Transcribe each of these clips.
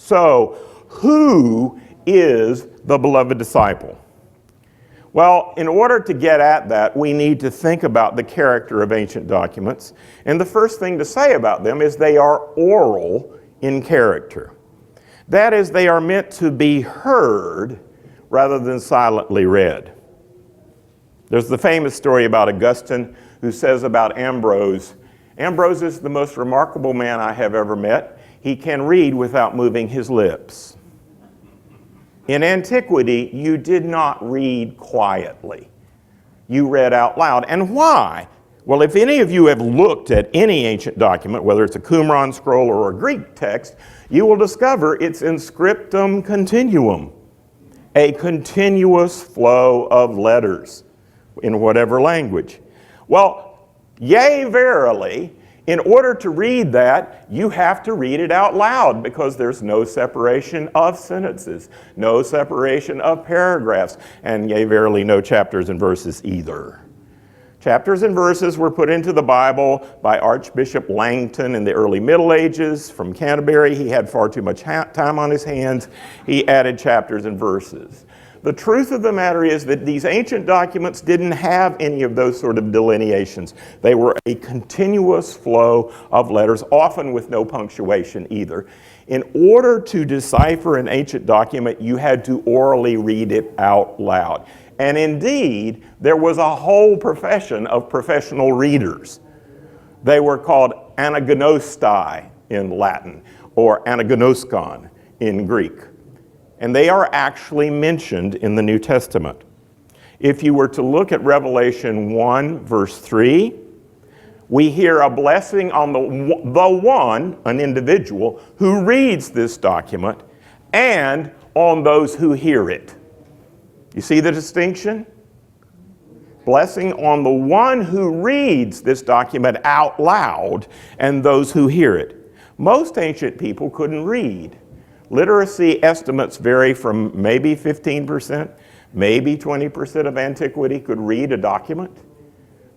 So, who is the beloved disciple? Well, in order to get at that, we need to think about the character of ancient documents. And the first thing to say about them is they are oral in character. That is, they are meant to be heard rather than silently read. There's the famous story about Augustine who says about Ambrose, Ambrose is the most remarkable man I have ever met. He can read without moving his lips. In antiquity, you did not read quietly. You read out loud. And why? Well, if any of you have looked at any ancient document, whether it's a Qumran scroll or a Greek text, you will discover it's in scriptum continuum, a continuous flow of letters in whatever language. Well, yea, verily, in order to read that, you have to read it out loud because there's no separation of sentences, no separation of paragraphs, and yea, verily, no chapters and verses either. Chapters and verses were put into the Bible by Archbishop Langton in the early Middle Ages from Canterbury. He had far too much time on his hands. He added chapters and verses. The truth of the matter is that these ancient documents didn't have any of those sort of delineations. They were a continuous flow of letters, often with no punctuation either. In order to decipher an ancient document, you had to orally read it out loud. And indeed, there was a whole profession of professional readers. They were called anagnostai in Latin, or anagnoskon in Greek. And they are actually mentioned in the New Testament. If you were to look at Revelation 1, verse 3, we hear a blessing on the one, an individual, who reads this document, and on those who hear it. You see the distinction? Blessing on the one who reads this document out loud, and those who hear it. Most ancient people couldn't read. Literacy estimates vary from maybe 15%, maybe 20% of antiquity could read a document.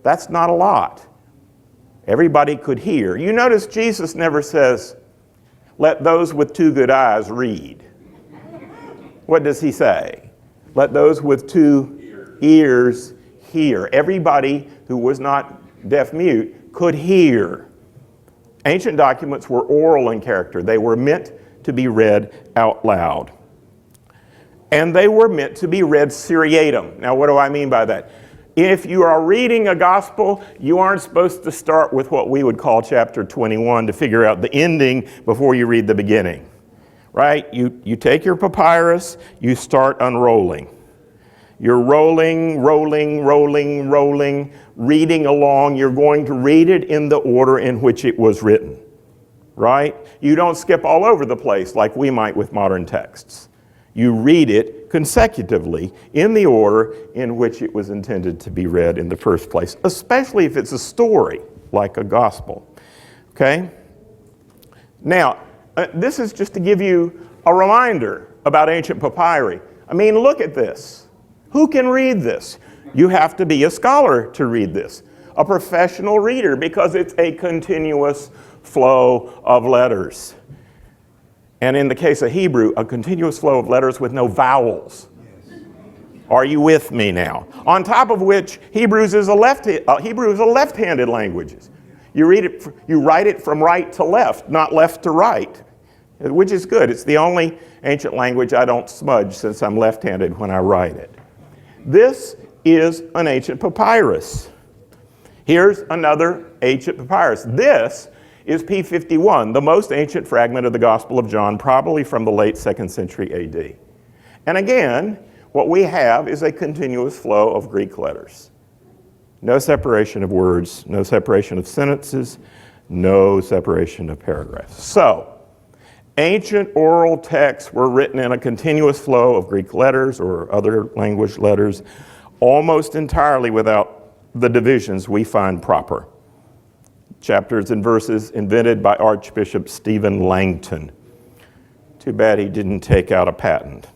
That's not a lot. Everybody could hear. You notice Jesus never says, let those with two good eyes read. What does he say? Let those with two ears hear. Everybody who was not deaf-mute could hear. Ancient documents were oral in character. They were meant to be read out loud. And they were meant to be read seriatim. Now, what do I mean by that? If you are reading a gospel, you aren't supposed to start with what we would call chapter 21 to figure out the ending before you read the beginning, right? You take your papyrus, you start unrolling. You're rolling, reading along. You're going to read it in the order in which it was written. Right? You don't skip all over the place like we might with modern texts. You read it consecutively in the order in which it was intended to be read in the first place, especially if it's a story like a gospel. Okay? Now, this is just to give you a reminder about ancient papyri. I mean, look at this. Who can read this? You have to be a scholar to read this, a professional reader, because it's a continuous flow of letters. And in the case of Hebrew, a continuous flow of letters with no vowels. Yes. Are you with me now? On top of which, Hebrew is a left-handed language. You write it from right to left, not left to right, which is good. It's the only ancient language I don't smudge since I'm left-handed when I write it. This is an ancient papyrus. Here's another ancient papyrus. This is P51, the most ancient fragment of the Gospel of John, probably from the late 2nd century AD. And again, what we have is a continuous flow of Greek letters. No separation of words, no separation of sentences, no separation of paragraphs. So, ancient oral texts were written in a continuous flow of Greek letters or other language letters, almost entirely without the divisions we find proper. Chapters and verses invented by Archbishop Stephen Langton. Too bad he didn't take out a patent.